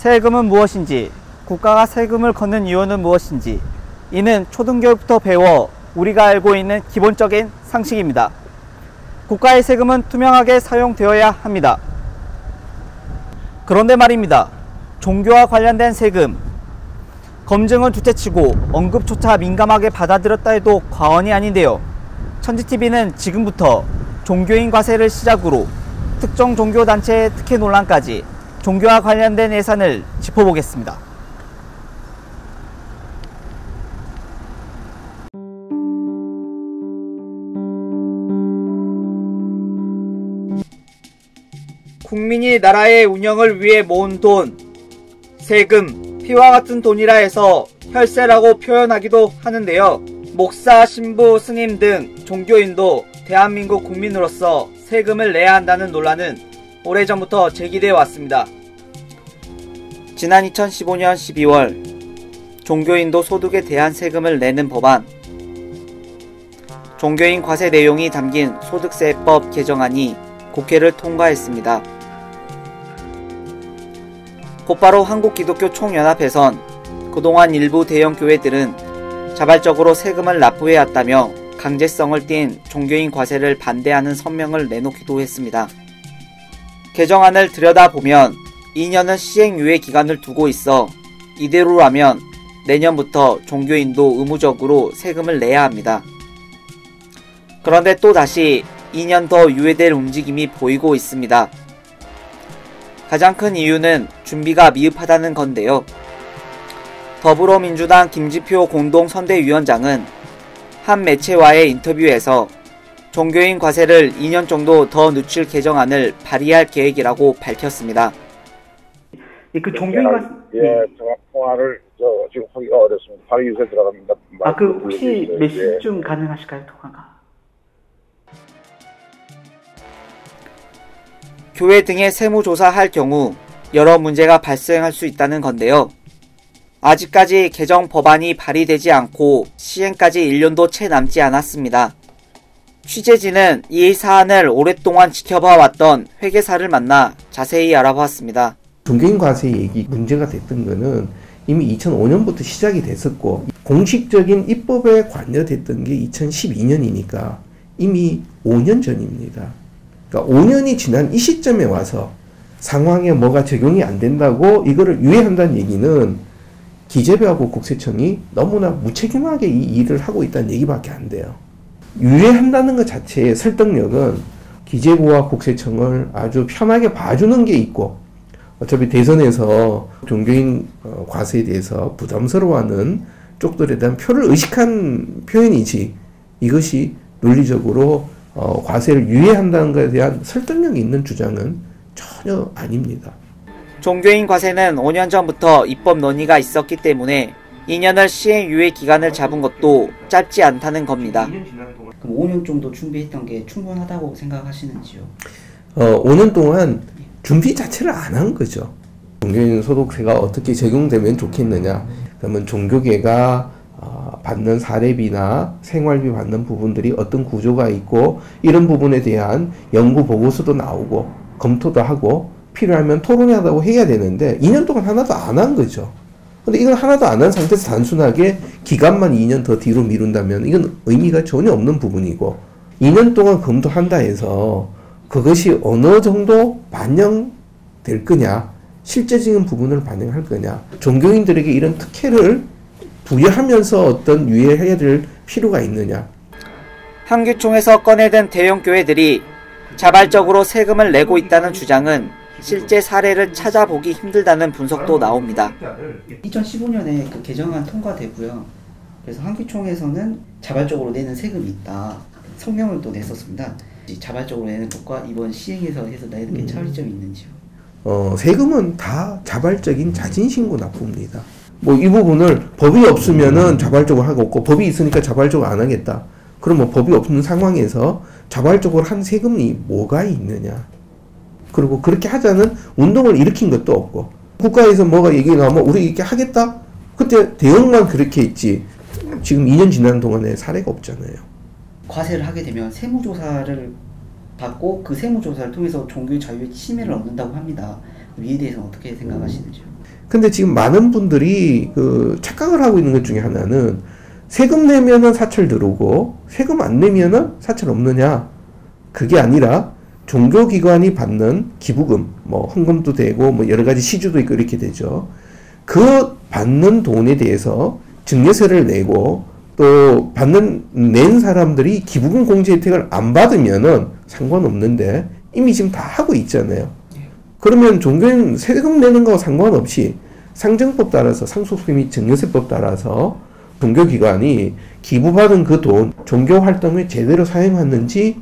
세금은 무엇인지, 국가가 세금을 걷는 이유는 무엇인지, 이는 초등교육부터 배워 우리가 알고 있는 기본적인 상식입니다. 국가의 세금은 투명하게 사용되어야 합니다. 그런데 말입니다. 종교와 관련된 세금, 검증은 둘째치고 언급조차 민감하게 받아들였다 해도 과언이 아닌데요. 천지TV는 지금부터 종교인 과세를 시작으로 특정 종교단체의 특혜 논란까지 종교와 관련된 예산을 짚어보겠습니다. 국민이 나라의 운영을 위해 모은 돈, 세금, 피와 같은 돈이라 해서 혈세라고 표현하기도 하는데요. 목사, 신부, 스님 등 종교인도 대한민국 국민으로서 세금을 내야 한다는 논란은 오래전부터 제기되어 왔습니다. 지난 2015년 12월 종교인도 소득에 대한 세금을 내는 법안, 종교인 과세 내용이 담긴 소득세법 개정안이 국회를 통과했습니다. 곧바로 한국기독교총연합회선 그동안 일부 대형 교회들은 자발적으로 세금을 납부해왔다며 강제성을 띤 종교인 과세를 반대하는 성명을 내놓기도 했습니다. 개정안을 들여다보면 2년은 시행유예 기간을 두고 있어 이대로라면 내년부터 종교인도 의무적으로 세금을 내야 합니다. 그런데 또다시 2년 더 유예될 움직임이 보이고 있습니다. 가장 큰 이유는 준비가 미흡하다는 건데요. 더불어민주당 김지표 공동선대위원장은 한 매체와의 인터뷰에서 종교인 과세를 2년 정도 더 늦출 개정안을 발의할 계획이라고 밝혔습니다. 그 종교인 과세 통화를 지금 하기가 어렵습니다. 바로 요새 들어갑니다. 혹시 몇 시쯤 가능하실까요, 통화가? 교회 등에 세무조사할 경우 여러 문제가 발생할 수 있다는 건데요. 아직까지 개정 법안이 발의되지 않고 시행까지 1년도 채 남지 않았습니다. 취재진은 이 사안을 오랫동안 지켜봐 왔던 회계사를 만나 자세히 알아봤습니다. 종교인 과세 얘기 문제가 됐던 거는 이미 2005년부터 시작이 됐었고 공식적인 입법에 관여됐던 게 2012년이니까 이미 5년 전입니다. 그러니까 5년이 지난 이 시점에 와서 상황에 뭐가 적용이 안 된다고 이거를 유예한다는 얘기는 기재부하고 국세청이 너무나 무책임하게 이 일을 하고 있다는 얘기밖에 안 돼요. 유예한다는 것 자체의 설득력은 기재부와 국세청을 아주 편하게 봐주는 게 있고 어차피 대선에서 종교인 과세에 대해서 부담스러워하는 쪽들에 대한 표를 의식한 표현이지 이것이 논리적으로 과세를 유예한다는 것에 대한 설득력이 있는 주장은 전혀 아닙니다. 종교인 과세는 5년 전부터 입법 논의가 있었기 때문에 2년을 시행 유예 기간을 잡은 것도 짧지 않다는 겁니다. 그럼 5년 정도 준비했던 게 충분하다고 생각하시는지요? 5년 동안 준비 자체를 안 한 거죠. 종교인 소득세가 어떻게 적용되면 좋겠느냐. 그러면 종교계가 받는 사례비나 생활비 받는 부분들이 어떤 구조가 있고 이런 부분에 대한 연구 보고서도 나오고 검토도 하고 필요하면 토론하다고 해야 되는데 2년 동안 하나도 안 한 거죠. 근데 이건 하나도 안 한 상태에서 단순하게 기간만 2년 더 뒤로 미룬다면 이건 의미가 전혀 없는 부분이고 2년 동안 검토한다 해서 그것이 어느 정도 반영될 거냐, 실제적인 부분을 반영할 거냐, 종교인들에게 이런 특혜를 부여하면서 어떤 유예해야 될 필요가 있느냐. 한규총에서 꺼내든 대형 교회들이 자발적으로 세금을 내고 있다는 주장은 실제 사례를 찾아보기 힘들다는 분석도 나옵니다. 2015년에 그 개정안 통과되고요. 그래서 한규총에서는 자발적으로 내는 세금이 있다. 성명을 또 냈었습니다. 자발적으로 내는 것과 이번 시행에서 해서 내는 게 차이점이 있는지요? 세금은 다 자발적인 자진신고 납부입니다. 뭐 이 부분을 법이 없으면은 자발적으로 하고 없고 법이 있으니까 자발적으로 안 하겠다. 그럼 뭐 법이 없는 상황에서 자발적으로 한 세금이 뭐가 있느냐. 그리고 그렇게 하자는 운동을 일으킨 것도 없고 국가에서 뭐가 얘기가 나오면 우리 이렇게 하겠다? 그때 대응만 그렇게 했지 지금 2년 지난 동안에 사례가 없잖아요. 과세를 하게 되면 세무조사를 받고 그 세무조사를 통해서 종교의 자유의 침해를 얻는다고 합니다. 이에 대해서는 어떻게 생각하시는지요? 근데 지금 많은 분들이 그 착각을 하고 있는 것 중에 하나는 세금 내면은 사찰 들어오고 세금 안 내면은 사찰 없느냐. 그게 아니라 종교기관이 받는 기부금, 뭐 헌금도 되고 뭐 여러 가지 시주도 있고 이렇게 되죠. 그 받는 돈에 대해서 증여세를 내고 또 낸 사람들이 기부금 공제 혜택을 안 받으면은 상관없는데 이미 지금 다 하고 있잖아요. 그러면 종교인 세금 내는 거와 상관없이 상정법 따라서 상속세 및 증여세법 따라서 종교기관이 기부받은 그 돈 종교활동에 제대로 사용했는지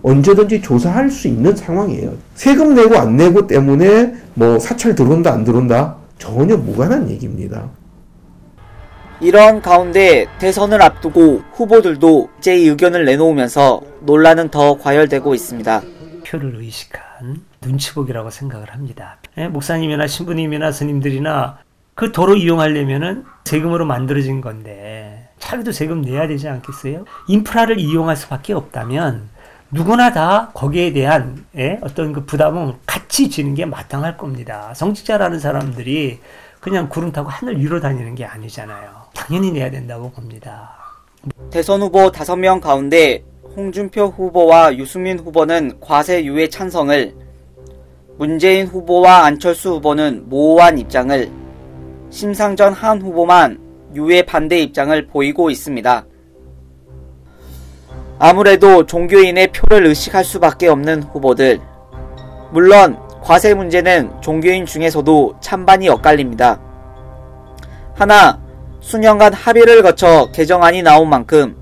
언제든지 조사할 수 있는 상황이에요. 세금 내고 안 내고 때문에 뭐 사찰 들어온다 안 들어온다 전혀 무관한 얘기입니다. 이런 가운데 대선을 앞두고 후보들도 제 의견을 내놓으면서 논란은 더 과열되고 있습니다. 표를 의식한 눈치보기라고 생각을 합니다. 목사님이나 신부님이나 스님들이나 그 도로 이용하려면은 세금으로 만들어진 건데 차비도 세금 내야 되지 않겠어요? 인프라를 이용할 수밖에 없다면 누구나 다 거기에 대한 어떤 그 부담은 같이 지는 게 마땅할 겁니다. 성직자라는 사람들이 그냥 구름 타고 하늘 위로 다니는 게 아니잖아요. 당연히 내야 된다고 봅니다. 대선 후보 5명 가운데 홍준표 후보와 유승민 후보는 과세 유예 찬성을, 문재인 후보와 안철수 후보는 모호한 입장을, 심상정 한 후보만 유예 반대 입장을 보이고 있습니다. 아무래도 종교인의 표를 의식할 수밖에 없는 후보들. 물론 과세 문제는 종교인 중에서도 찬반이 엇갈립니다. 하나, 수년간 합의를 거쳐 개정안이 나온 만큼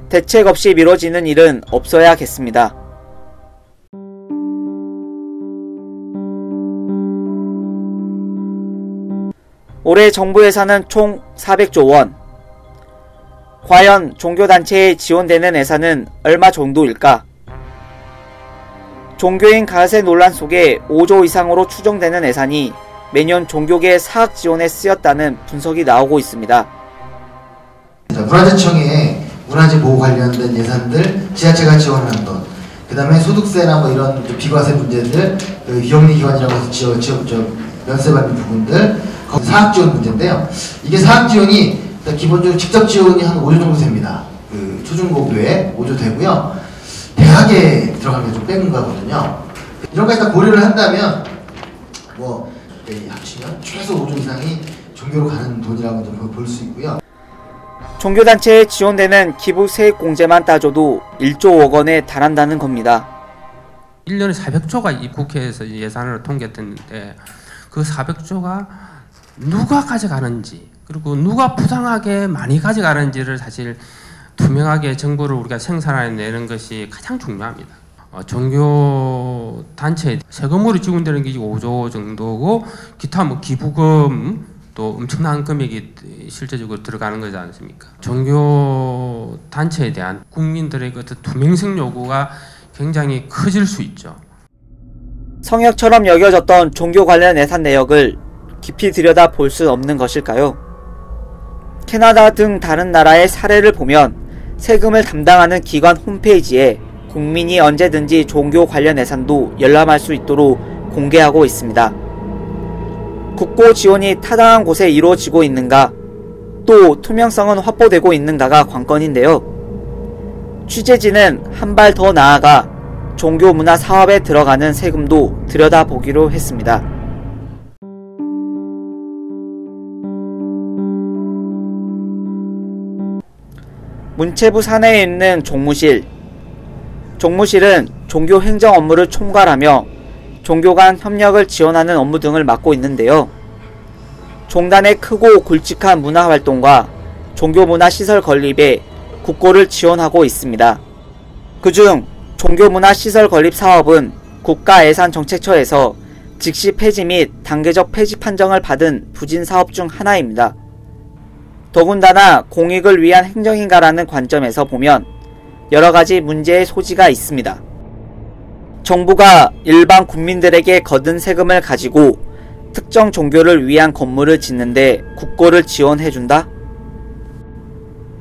대책 없이 미뤄지는 일은 없어야겠습니다. 올해 정부 예산은 총 400조 원. 과연 종교단체에 지원되는 예산은 얼마 정도일까? 종교인 가세 논란 속에 5조 이상으로 추정되는 예산이 매년 종교계 사학 지원에 쓰였다는 분석이 나오고 있습니다. 문화재청에 문화재 보호 관련된 예산들 지자체가 지원하는 것, 그 다음에 소득세나 뭐 이런 비과세 문제들, 그 비영리기관이라고 해서 면세받는 부분들, 사학 지원 문제인데요. 이게 사학 지원이 기본적으로 직접 지원이 한 5조 정도 됩니다. 그 초중고교에 5조 되고요. 대학에 들어가는 게 좀 빼는 거거든요. 이런 것까지 다 고려를 한다면 뭐 합치면 최소 5조 이상이 종교로 가는 돈이라고 좀 볼 수 있고요. 종교단체에 지원되는 기부 세액 공제만 따져도 1조 원에 달한다는 겁니다. 1년에 400조가 이 국회에서 예산으로 통과됐는데 그 400조가 누가 가져가는지 그리고 누가 부당하게 많이 가져가는지를 사실 투명하게 정보를 우리가 생산해내는 것이 가장 중요합니다. 종교 단체에 세금으로 지원되는 게 5조 정도고 기타 뭐 기부금 또 엄청난 금액이 실제적으로 들어가는 거지 않습니까? 종교 단체에 대한 국민들의 그 투명성 요구가 굉장히 커질 수 있죠. 성역처럼 여겨졌던 종교 관련 예산 내역을 깊이 들여다 볼 수 없는 것일까요? 캐나다 등 다른 나라의 사례를 보면 세금을 담당하는 기관 홈페이지에 국민이 언제든지 종교 관련 예산도 열람할 수 있도록 공개하고 있습니다. 국고 지원이 타당한 곳에 이루어지고 있는가, 또 투명성은 확보되고 있는가가 관건인데요. 취재진은 한 발 더 나아가 종교 문화 사업에 들어가는 세금도 들여다보기로 했습니다. 문체부 산하에 있는 종무실. 종무실은 종교 행정 업무를 총괄하며 종교 간 협력을 지원하는 업무 등을 맡고 있는데요. 종단의 크고 굵직한 문화활동과 종교문화시설 건립에 국고를 지원하고 있습니다. 그중 종교문화시설 건립 사업은 국가예산정책처에서 즉시 폐지 및 단계적 폐지 판정을 받은 부진사업 중 하나입니다. 더군다나 공익을 위한 행정인가라는 관점에서 보면 여러가지 문제의 소지가 있습니다. 정부가 일반 국민들에게 거둔 세금을 가지고 특정 종교를 위한 건물을 짓는데 국고를 지원해준다?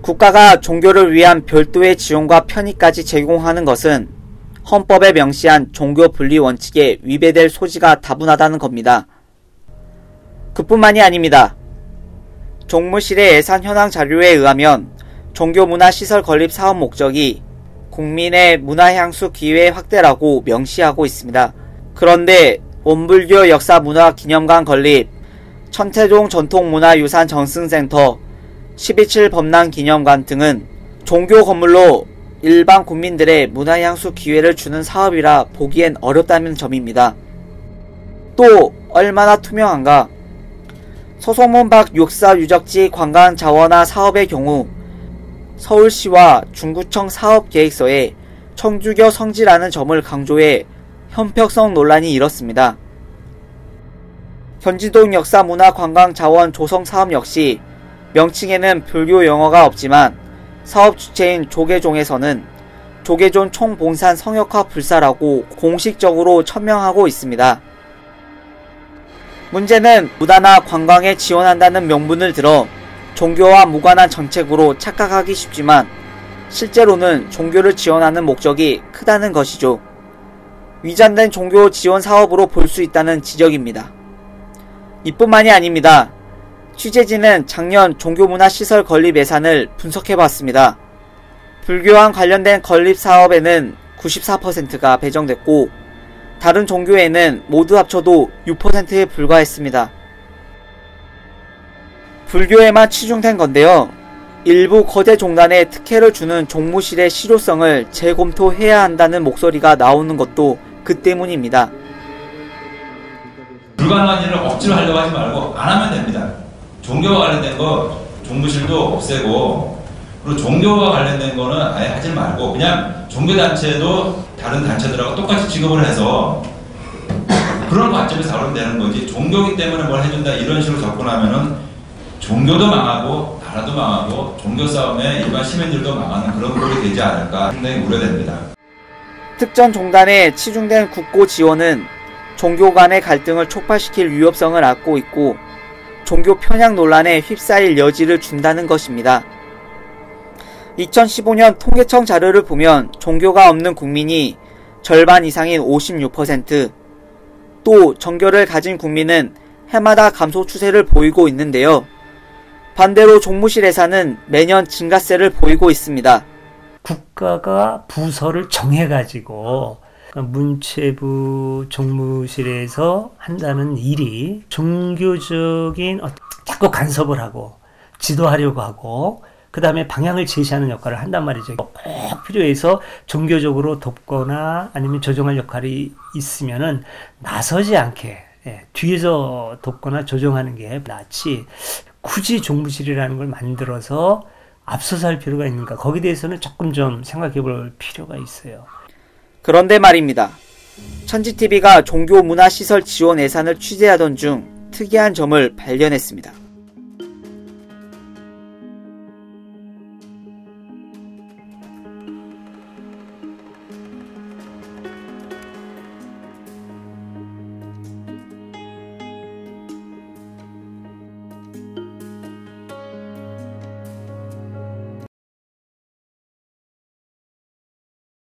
국가가 종교를 위한 별도의 지원과 편의까지 제공하는 것은 헌법에 명시한 종교 분리 원칙에 위배될 소지가 다분하다는 겁니다. 그뿐만이 아닙니다. 종무실의 예산 현황 자료에 의하면 종교문화시설 건립 사업 목적이 국민의 문화향수 기회 확대라고 명시하고 있습니다. 그런데 원불교 역사문화기념관 건립, 천태종 전통문화유산 정승센터, 12.7 범람기념관 등은 종교 건물로 일반 국민들의 문화향수 기회를 주는 사업이라 보기엔 어렵다는 점입니다. 또 얼마나 투명한가? 소송문 밖 육사 유적지 관광 자원화 사업의 경우 서울시와 중구청 사업계획서에 청주교 성지라는 점을 강조해 형평성 논란이 일었습니다. 견지동 역사문화관광자원 조성사업 역시 명칭에는 불교 용어가 없지만 사업 주체인 조계종에서는 조계존 총봉산 성역화 불사라고 공식적으로 천명하고 있습니다. 문제는 문화나 관광에 지원한다는 명분을 들어 종교와 무관한 정책으로 착각하기 쉽지만 실제로는 종교를 지원하는 목적이 크다는 것이죠. 위장된 종교 지원 사업으로 볼 수 있다는 지적입니다. 이뿐만이 아닙니다. 취재진은 작년 종교문화시설 건립 예산을 분석해봤습니다. 불교와 관련된 건립 사업에는 94%가 배정됐고 다른 종교에는 모두 합쳐도 6%에 불과했습니다. 불교에만 치중된 건데요. 일부 거대 종단에 특혜를 주는 종무실의 실효성을 재검토해야 한다는 목소리가 나오는 것도 그 때문입니다. 불가능한 일을 억지로 하려고 하지 말고 안 하면 됩니다. 종교와 관련된 거 종무실도 없애고 그리고 종교와 관련된 거는 아예 하지 말고 그냥 종교단체도 다른 단체들하고 똑같이 취급을 해서 그런 관점에서 다루면 되는 거지 종교기 때문에 뭘 해준다 이런 식으로 접근하면은 종교도 망하고 나라도 망하고 종교 싸움에 일반 시민들도 망하는 그런 꼴이 되지 않을까 상당히 우려됩니다. 특정 종단에 치중된 국고 지원은 종교 간의 갈등을 촉발시킬 위협성을 안고 있고 종교 편향 논란에 휩싸일 여지를 준다는 것입니다. 2015년 통계청 자료를 보면 종교가 없는 국민이 절반 이상인 56%, 또 정교를 가진 국민은 해마다 감소 추세를 보이고 있는데요. 반대로 종무실 예산은 매년 증가세를 보이고 있습니다. 국가가 부서를 정해가지고 문체부 종무실에서 한다는 일이 종교적인 자꾸 간섭을 하고 지도하려고 하고 그 다음에 방향을 제시하는 역할을 한단 말이죠. 꼭 필요해서 종교적으로 돕거나 아니면 조정할 역할이 있으면은 나서지 않게 뒤에서 돕거나 조정하는 게 낫지 굳이 종무실이라는 걸 만들어서 앞서서 할 필요가 있는가 거기에 대해서는 조금 좀 생각해 볼 필요가 있어요. 그런데 말입니다. 천지TV가 종교문화시설 지원 예산을 취재하던 중 특이한 점을 발견했습니다.